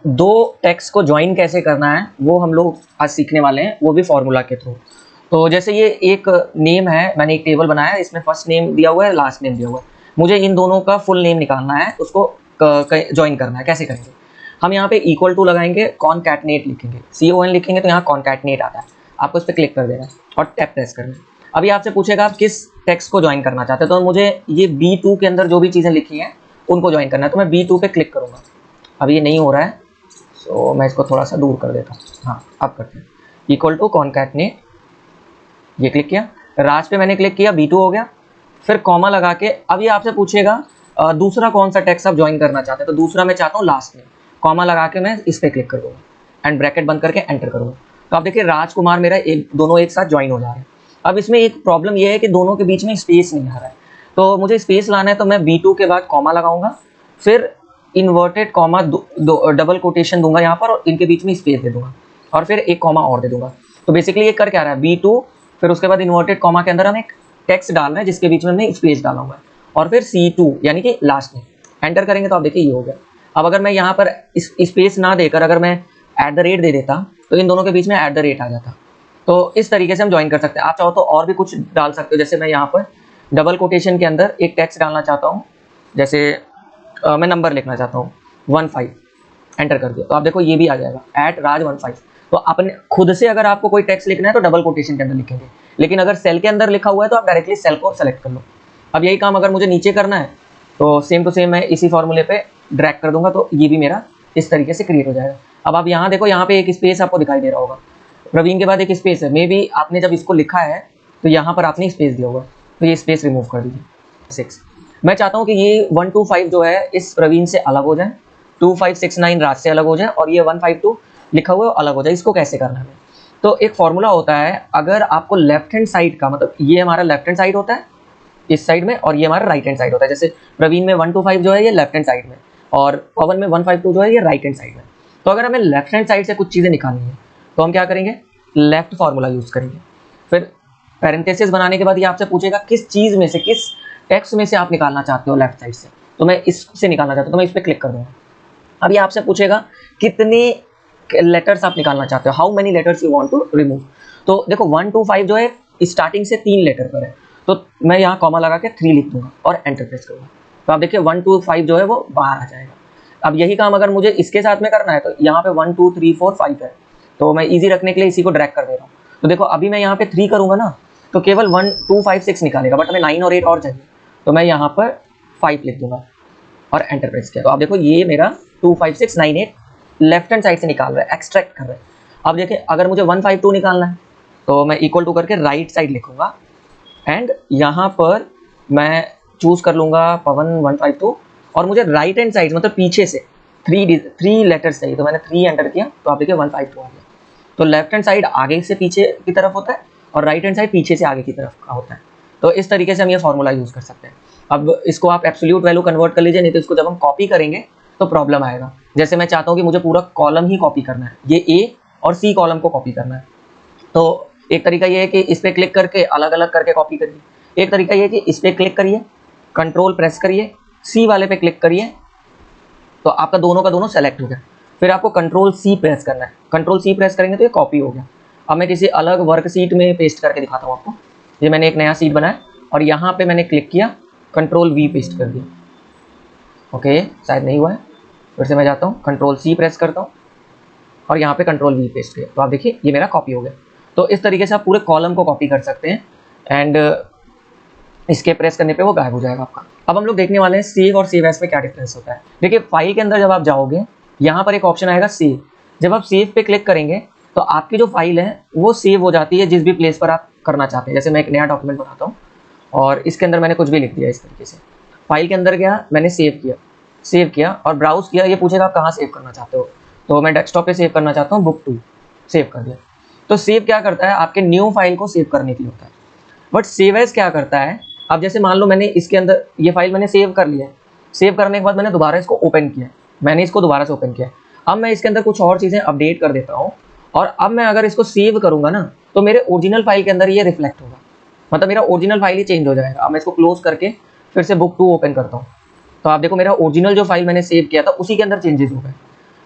दो टेक्स्ट को ज्वाइन कैसे करना है वो हम लोग आज सीखने वाले हैं, वो भी फॉर्मूला के थ्रू। तो जैसे ये एक नेम है, मैंने एक टेबल बनाया है, इसमें फर्स्ट नेम दिया हुआ है, लास्ट नेम दिया हुआ है, मुझे इन दोनों का फुल नेम निकालना है, उसको ज्वाइन करना है। कैसे करेंगे? हम यहाँ पे इक्वल टू लगाएंगे, कॉनकैटनेट लिखेंगे, CON लिखेंगे तो यहाँ कॉनकैटनेट आता है, आपको इस पर क्लिक कर देना है और टैप प्रेस करना है। अभी आपसे पूछेगा आप किस टेक्स्ट को ज्वाइन करना चाहते हैं, तो मुझे ये B2 के अंदर जो भी चीज़ें लिखी हैं उनको ज्वाइन करना है, तो मैं B2 पे क्लिक करूँगा। अभी ये नहीं हो रहा है, तो मैं इसको थोड़ा सा दूर कर देता हूँ। हाँ, अब करते हैं इक्वल टू कॉनकैटनेट, ये क्लिक किया, राज पे मैंने क्लिक किया, B2 हो गया। फिर कॉमा लगा के अब ये आपसे पूछेगा दूसरा कौन सा टेक्स्ट आप ज्वाइन करना चाहते हैं, तो दूसरा मैं चाहता हूँ लास्ट में, कॉमा लगा के मैं इस पर क्लिक कर दूँगा एंड ब्रैकेट बंद करके एंटर करूँगा। तो आप देखिए राजकुमार मेरा दोनों एक साथ ज्वाइन हो जा रहे हैं। अब इसमें एक प्रॉब्लम ये है कि दोनों के बीच में स्पेस नहीं आ रहा है, तो मुझे स्पेस लाना है, तो मैं B2 के बाद कॉमा लगाऊंगा, फिर इन्वर्टेड कॉमा डबल कोटेशन दूंगा यहाँ पर और इनके बीच में स्पेस दे दूंगा और फिर एक कॉमा और दे दूंगा। तो बेसिकली ये कर क्या रहा है, B2 फिर उसके बाद इन्वर्टेड कॉमा के अंदर हम एक टेक्स्ट डाल रहे हैं जिसके बीच में हमने स्पेस डाला हुआ है और फिर C2 यानी कि लास्ट में एंटर करेंगे तो आप देखिए ये हो गया। अब अगर मैं यहाँ पर स्पेस ना देकर अगर मैं @ दे देता तो इन दोनों के बीच में @ आ जाता। तो इस तरीके से हम ज्वाइन कर सकते हैं। आप चाहो तो और भी कुछ डाल सकते हो, जैसे मैं यहाँ पर डबल कोटेशन के अंदर एक टेक्स्ट डालना चाहता हूँ, जैसे मैं नंबर लिखना चाहता हूँ 15, एंटर कर दिया तो आप देखो ये भी आ जाएगा @raj15। तो अपने खुद से अगर आपको कोई टेक्स्ट लिखना है तो डबल कोटेशन के अंदर लिखेंगे, लेकिन अगर सेल के अंदर लिखा हुआ है तो आप डायरेक्टली सेल को सेलेक्ट कर लो। अब यही काम अगर मुझे नीचे करना है तो सेम टू सेम मैं इसी फॉर्मूले पे ड्रैग कर दूंगा, तो ये भी मेरा इस तरीके से क्रिएट हो जाएगा। अब आप यहाँ देखो, यहाँ पे एक स्पेस आपको दिखाई दे रहा होगा, प्रवीण के बाद एक स्पेस है, मे बी आपने जब इसको लिखा है तो यहाँ पर आपने स्पेस दिया होगा, तो ये स्पेस रिमूव कर दीजिए। 6 मैं चाहता हूँ कि ये 125 जो है इस प्रवीण से अलग हो जाए, 2569 राज से अलग हो जाए और ये 152 लिखा हुआ है अलग हो जाए। इसको कैसे करना है? तो एक फॉर्मूला होता है, अगर आपको लेफ्ट हैंड साइड का, मतलब ये हमारा लेफ्ट हैंड साइड होता है इस साइड में और ये हमारा राइट हैंड साइड होता है। जैसे प्रवीण में 125 जो है ये लेफ्ट हैंड साइड में और पवन में 152 जो है ये राइट हैंड साइड में। तो अगर हमें लेफ्ट हैंड साइड से कुछ चीज़ें निकालनी है तो हम क्या करेंगे, लेफ्ट फार्मूला यूज़ करेंगे। फिर पैरेंथेसिस बनाने के बाद ये आपसे पूछेगा किस चीज़ में से, किस टेक्स्ट में से आप निकालना चाहते हो लेफ्ट साइड से, तो मैं इससे निकालना चाहता हूँ तो मैं इस पर क्लिक कर दूँगा। अब ये आपसे पूछेगा कितने लेटर्स आप निकालना चाहते हो, how many letters you want to remove. तो देखो 1 to 5 जो है स्टार्टिंग से 3 लेटर पर है, तो मैं यहाँ कॉमा लगा के 3 लिख दूंगा और एंटर प्रेस करूँगा। तो आप देखिए 1 to 5 जो है वो बाहर आ जाएगा। अब यही काम अगर मुझे इसके साथ में करना है तो यहाँ पे 1 2 3 4 5 है, तो मैं इजी रखने के लिए इसी को ड्रैग कर दे रहा हूँ। तो देखो अभी मैं यहाँ पे 3 करूँगा ना तो केवल 1 2 5 6 निकालेगा, बट हमें 9 और 8 और चाहिए, तो मैं यहाँ पर 5 लिख दूंगा और एंटर प्रेस किया। तो आप देखो ये मेरा 2 5 6 9 8 लेफ्ट हैंड साइड से निकाल रहा है, एक्सट्रैक्ट कर रहा है। अब देखिए अगर मुझे 1 5 2 निकालना है तो मैं इक्वल टू करके राइट साइड लिखूंगा एंड यहाँ पर मैं चूज कर लूँगा पवन 152 और मुझे राइट हैंड साइड मतलब पीछे से 3 लेटर्स चाहिए, तो मैंने 3 एंटर किया तो आप देखिए 152 आ गया। तो लेफ्ट हैंड साइड आगे से पीछे की तरफ होता है और राइट हैंड साइड पीछे से आगे की तरफ का होता है। तो इस तरीके से हम ये फॉर्मूला यूज़ कर सकते हैं। अब इसको आप एब्सोल्यूट वैल्यू कन्वर्ट कर लीजिए, नहीं तो इसको जब हम कॉपी करेंगे तो प्रॉब्लम आएगा। जैसे मैं चाहता हूँ कि मुझे पूरा कॉलम ही कॉपी करना है, ये A और C कॉलम को कॉपी करना है, तो एक तरीका ये है कि इस पर क्लिक करके अलग अलग करके कॉपी करिए। एक तरीका ये है कि इस पर क्लिक करिए, कंट्रोल प्रेस करिए, C वाले पे क्लिक करिए, तो आपका दोनों का दोनों सेलेक्ट हो गया। फिर आपको कंट्रोल C प्रेस करना है, कंट्रोल C प्रेस करेंगे तो ये कॉपी हो गया। अब मैं किसी अलग वर्क शीट में पेस्ट करके दिखाता हूँ आपको। ये मैंने एक नया शीट बनाया और यहाँ पे मैंने क्लिक किया, कंट्रोल V पेस्ट कर दिया। ओके, शायद नहीं हुआ है, फिर से मैं जाता हूँ, कंट्रोल C प्रेस करता हूँ और यहाँ पे कंट्रोल V पेस्ट किया, तो आप देखिए ये मेरा कॉपी हो गया। तो इस तरीके से आप पूरे कॉलम को कॉपी कर सकते हैं एंड इसके प्रेस करने पे वो गायब हो जाएगा आपका। अब हम लोग देखने वाले हैं सेव और सेव एज में क्या डिफरेंस होता है। देखिए फाइल के अंदर जब आप जाओगे यहाँ पर एक ऑप्शन आएगा सेव, जब आप सेव पे क्लिक करेंगे तो आपकी जो फाइल है वो सेव हो जाती है जिस भी प्लेस पर आप करना चाहते हैं। जैसे मैं एक नया डॉक्यूमेंट बनाता हूँ और इसके अंदर मैंने कुछ भी लिख दिया इस तरीके से, फाइल के अंदर गया, मैंने सेव किया और ब्राउज किया। ये पूछेगा आप कहाँ सेव करना चाहते हो, तो मैं डेस्कटॉप पे सेव करना चाहता हूँ, बुक 2 सेव कर दिया। तो सेव क्या करता है, आपके न्यू फाइल को सेव करने के लिए होता है। बट सेव एज क्या करता है, अब जैसे मान लो मैंने इसके अंदर ये फाइल मैंने सेव कर लिया है, सेव करने के बाद मैंने दोबारा इसको ओपन किया, मैंने इसको दोबारा से ओपन किया, अब मैं इसके अंदर कुछ और चीज़ें अपडेट कर देता हूँ और अब मैं अगर इसको सेव करूँगा ना तो मेरे ओरिजिनल फाइल के अंदर ये रिफ्लेक्ट होगा, मतलब मेरा ओरिजिनल फाइल ही चेंज हो जाएगा। अब मैं इसको क्लोज करके फिर से बुक 2 ओपन करता हूँ तो आप देखो मेरा ओरिजिनल जो फाइल मैंने सेव किया था उसी के अंदर चेंजेस हो गए,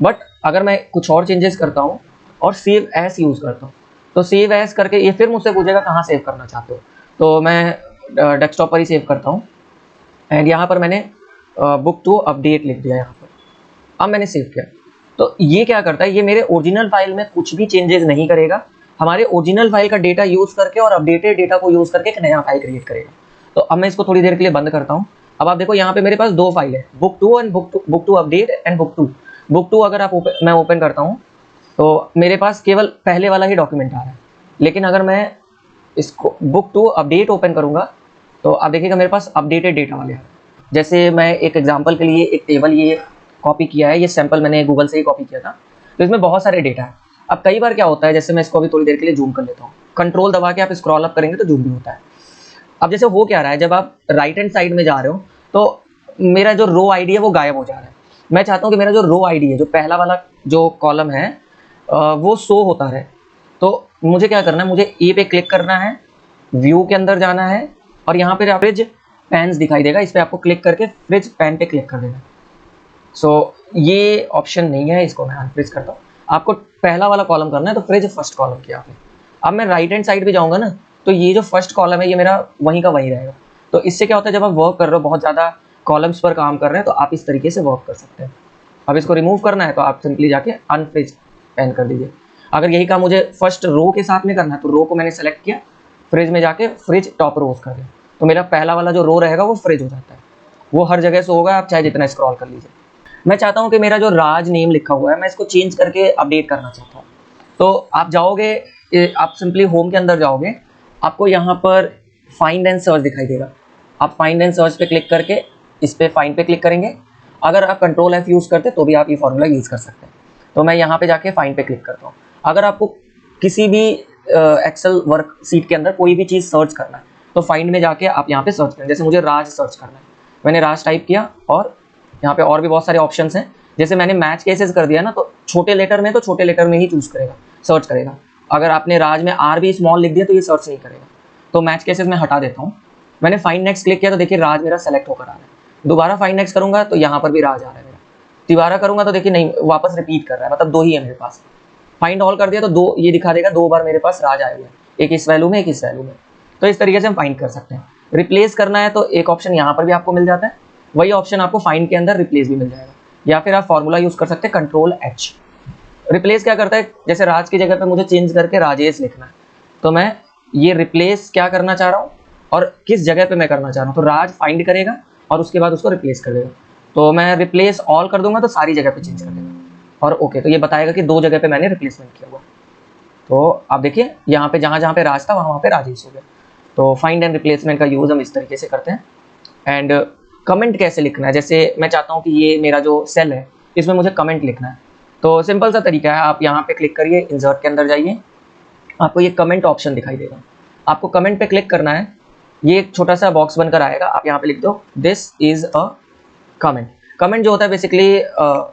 बट अगर मैं कुछ और चेंजेस करता हूँ और सेव एज यूज़ करता हूँ, तो सेव एज करके ये फिर मुझसे पूछेगा कहाँ सेव करना चाहते हो, तो मैं डेस्कटॉप पर ही सेव करता हूँ। एंड यहाँ पर मैंने बुक टू अपडेट लिख दिया यहाँ पर। अब मैंने सेव किया, तो ये क्या करता है, ये मेरे ओरिजिनल फाइल में कुछ भी चेंजेस नहीं करेगा, हमारे ओरिजिनल फाइल का डेटा यूज़ करके और अपडेटेड डेटा को यूज़ करके एक नया फाइल क्रिएट करेगा। तो अब मैं इसको थोड़ी देर के लिए बंद करता हूँ। अब आप देखो यहाँ पे मेरे पास दो फाइल है, book two and book two update and book two अगर आप मैं ओपन करता हूँ तो मेरे पास केवल पहले वाला ही डॉक्यूमेंट आ रहा है। लेकिन अगर मैं इसको बुक टू अपडेट ओपन करूँगा तो आप देखिएगा मेरे पास अपडेटेड डेटा वाले हैं। जैसे मैं एक एग्जांपल के लिए एक टेबल ये कॉपी किया है, ये सैंपल मैंने गूगल से ही कॉपी किया था, तो इसमें बहुत सारे डेटा है। अब कई बार क्या होता है, जैसे मैं इसको अभी थोड़ी देर के लिए जूम कर लेता हूँ, कंट्रोल दबा के आप स्क्रॉल अप करेंगे तो जूम भी होता है। अब जैसे हो क्या रहा है, जब आप राइट हैंड साइड में जा रहे हो तो मेरा जो रो आईडी है वो गायब हो जा रहा है। मैं चाहता हूँ कि मेरा जो रो आईडी है, जो पहला वाला जो कॉलम है वो शो होता रहे। तो मुझे क्या करना है, मुझे ए पे क्लिक करना है, व्यू के अंदर जाना है और यहाँ पे फ्रिज पेन्स दिखाई देगा, इस पर आपको क्लिक करके फ्रिज पेन पे क्लिक कर देना। सो ये ऑप्शन नहीं है, इसको मैं अनफ्रिज करता हूँ। आपको पहला वाला कॉलम करना है तो फ्रिज फर्स्ट कॉलम किया आपने। अब मैं राइट हैंड साइड पे जाऊँगा ना, तो ये जो फर्स्ट कॉलम है ये मेरा वहीं का वहीं रहेगा। तो इससे क्या होता है, जब आप वर्क कर रहे हो, बहुत ज़्यादा कॉलम्स पर काम कर रहे हैं, तो आप इस तरीके से वर्क कर सकते हैं। अब इसको रिमूव करना है तो आप सिंपली जाके अनफ्रिज पेन कर दीजिए। अगर यही काम मुझे फर्स्ट रो के साथ में करना है तो रो को मैंने सेलेक्ट किया, फ्रिज में जाके फ्रिज टॉप रोज कर दिया, तो मेरा पहला वाला जो रो रहेगा वो फ्रिज हो जाता है। वो हर जगह से होगा, आप चाहे जितना स्क्रॉल कर लीजिए। मैं चाहता हूँ कि मेरा जो राज नेम लिखा हुआ है मैं इसको चेंज करके अपडेट करना चाहता हूँ। तो आप जाओगे, आप सिंपली होम के अंदर जाओगे, आपको यहाँ पर फाइंड एंड सर्च दिखाई देगा। आप फाइंड एंड सर्च पे क्लिक करके इस पर फाइंड पे क्लिक करेंगे। अगर आप कंट्रोल F यूज़ करते तो भी आप ये फॉर्मूला यूज़ कर सकते हैं। तो मैं यहाँ पे जाके फाइंड पे क्लिक करता हूँ। अगर आपको किसी भी एक्सेल वर्क सीट के अंदर कोई भी चीज़ सर्च करना है तो फाइंड में जाके आप यहाँ पे सर्च करें। जैसे मुझे राज सर्च करना है, मैंने राज टाइप किया और यहाँ पे और भी बहुत सारे ऑप्शंस हैं। जैसे मैंने मैच केसेस कर दिया ना, तो छोटे लेटर में तो छोटे लेटर में ही चूज़ करेगा, सर्च करेगा। अगर आपने राज में आर भी स्मॉल लिख दिया तो ये सर्च नहीं करेगा। तो मैच केसेस में हटा देता हूँ। मैंने फाइंड नेक्स्ट क्लिक किया तो देखिए राज मेरा सेलेक्ट होकर आ रहा है। दोबारा फाइंड नेक्स्ट करूँगा तो यहाँ पर भी राज आ रहा है मेरा। दोबारा करूँगा तो देखिए नहीं, वापस रिपीट कर रहा है, मतलब दो ही है मेरे पास। फाइंड ऑल कर दिया तो दो ये दिखा देगा, दो बार मेरे पास राज आए हुए हैं, एक इस वैल्यू में एक इस वैल्यू में। तो इस तरीके से हम फाइंड कर सकते हैं। रिप्लेस करना है तो एक ऑप्शन यहाँ पर भी आपको मिल जाता है, वही ऑप्शन आपको फाइंड के अंदर रिप्लेस भी मिल जाएगा, या फिर आप फॉर्मूला यूज़ कर सकते हैं कंट्रोल H। रिप्लेस क्या करता है, जैसे राज की जगह पे मुझे चेंज करके राजेश लिखना है, तो मैं ये रिप्लेस क्या करना चाह रहा हूँ और किस जगह पे मैं करना चाह रहा हूँ, तो राज फाइंड करेगा और उसके बाद उसको रिप्लेस कर देगा। तो मैं रिप्लेस ऑल कर दूंगा तो सारी जगह पे चेंज कर देगा और ओके, तो ये बताएगा कि दो जगह पे मैंने रिप्लेसमेंट किया हुआ। तो आप देखिए यहाँ पे जहाँ पे राज था वहाँ पे राजेश हो गया। तो फाइंड एंड रिप्लेसमेंट का यूज़ हम इस तरीके से करते हैं। एंड कमेंट कैसे लिखना है, जैसे मैं चाहता हूँ कि ये मेरा जो सेल है इसमें मुझे कमेंट लिखना है, तो सिंपल सा तरीका है, आप यहाँ पे क्लिक करिए, इंसर्ट के अंदर जाइए, आपको ये कमेंट ऑप्शन दिखाई देगा। आपको कमेंट पे क्लिक करना है, ये एक छोटा सा बॉक्स बनकर आएगा, आप यहाँ पे लिख दो this is a comment. Comment जो होता है बेसिकली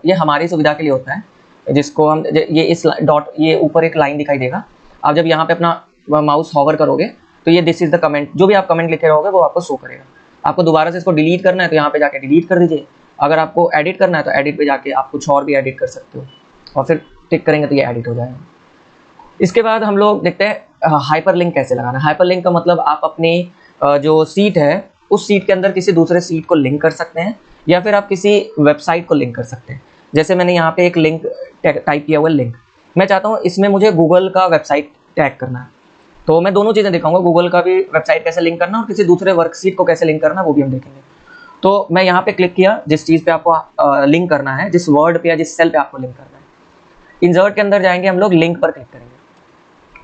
ये हमारी सुविधा के लिए होता है, जिसको हम ये इस डॉट, ये ऊपर एक लाइन दिखाई देगा, आप जब यहाँ पे अपना माउस हॉवर करोगे तो ये दिस इज द कमेंट, जो भी आप कमेंट लिखे रहोगे वो आपको शो करेगा। आपको दोबारा से इसको डिलीट करना है तो यहाँ पे जाके डिलीट कर दीजिए। अगर आपको एडिट करना है तो एडिट पे जाके आप कुछ और भी एडिट कर सकते हो और फिर टिक करेंगे तो ये एडिट हो जाएगा। इसके बाद हम लोग देखते हैं हाइपरलिंक कैसे लगाना है। हाइपरलिंक का मतलब आप अपनी जो सीट है उस सीट के अंदर किसी दूसरे सीट को लिंक कर सकते हैं, या फिर आप किसी वेबसाइट को लिंक कर सकते हैं। जैसे मैंने यहाँ पे एक लिंक टाइप किया हुआ है, लिंक। मैं चाहता हूँ इसमें मुझे गूगल का वेबसाइट टैग करना है, तो मैं दोनों चीज़ें दिखाऊंगा, गूगल का भी वेबसाइट कैसे लिंक करना और किसी दूसरे वर्कशीट को कैसे लिंक करना वो भी हम देखेंगे। तो मैं यहाँ पे क्लिक किया, जिस चीज़ पे आपको लिंक करना है, जिस वर्ड पे या जिस सेल पे आपको लिंक करना है, इंसर्ट के अंदर जाएंगे हम लोग, लिंक पर क्लिक करेंगे।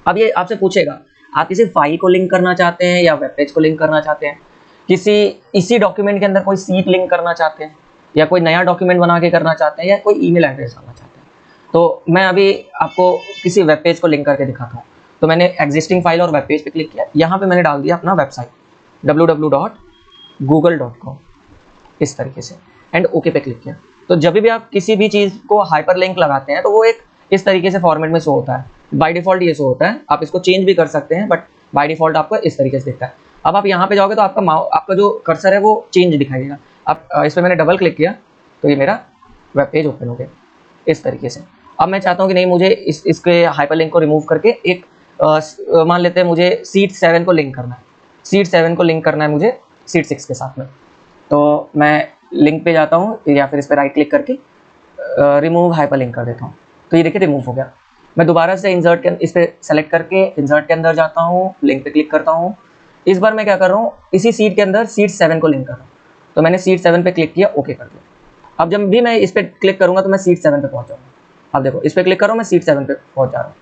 अब ये आपसे पूछेगा आप किसी फाइल को लिंक करना चाहते हैं या वेब पेज को लिंक करना चाहते हैं, किसी इसी डॉक्यूमेंट के अंदर कोई सीट लिंक करना चाहते हैं, या कोई नया डॉक्यूमेंट बना के करना चाहते हैं, या कोई ईमेल एड्रेस डालना चाहते हैं। तो मैं अभी आपको किसी वेब पेज को लिंक करके दिखाता हूँ। तो मैंने एग्जिस्टिंग फाइल और वेब पेज पे क्लिक किया, यहाँ पे मैंने डाल दिया अपना वेबसाइट www.google.com इस तरीके से, एंड ओके पे क्लिक किया। तो जब भी आप किसी भी चीज़ को हाइपरलिंक लगाते हैं तो वो एक इस तरीके से फॉर्मेट में शो होता है। बाय डिफॉल्ट ये शो होता है, आप इसको चेंज भी कर सकते हैं, बट बाय डिफॉल्ट आपको इस तरीके से दिखता है। अब आप यहाँ पे जाओगे तो आपका जो कर्सर है वो चेंज दिखाई देगा। अब इस पर मैंने डबल क्लिक किया तो ये मेरा वेब पेज ओपन हो गया। इस तरीके से। अब मैं चाहता हूँ कि नहीं, मुझे इसके हाइपरलिंक को रिमूव करके एक मान लेते हैं मुझे सीट 7 को लिंक करना है, सीट 7 को लिंक करना है मुझे सीट 6 के साथ में। तो मैं लिंक पे जाता हूँ या फिर इस पर राइट क्लिक करके रिमूव हाइपरलिंक कर देता हूँ। तो ये देखिए रिमूव हो गया। मैं दोबारा से इंसर्ट के इस पर सेलेक्ट करके इंसर्ट के अंदर जाता हूँ, लिंक पे क्लिक करता हूँ। इस बार मैं क्या कर रहा हूँ, इसी सीट के अंदर सीट 7 को लिंक कर रहा हूँ। तो मैंने सीट 7 पे क्लिक किया, ओके कर दिया। अब जब भी मैं इस पर क्लिक करूँगा तो मैं सीट 7 पे पहुँच जाऊँगा। अब देखो इस पर क्लिक करो, मैं सीट 7 पे पहुँच जा रहा हूँ।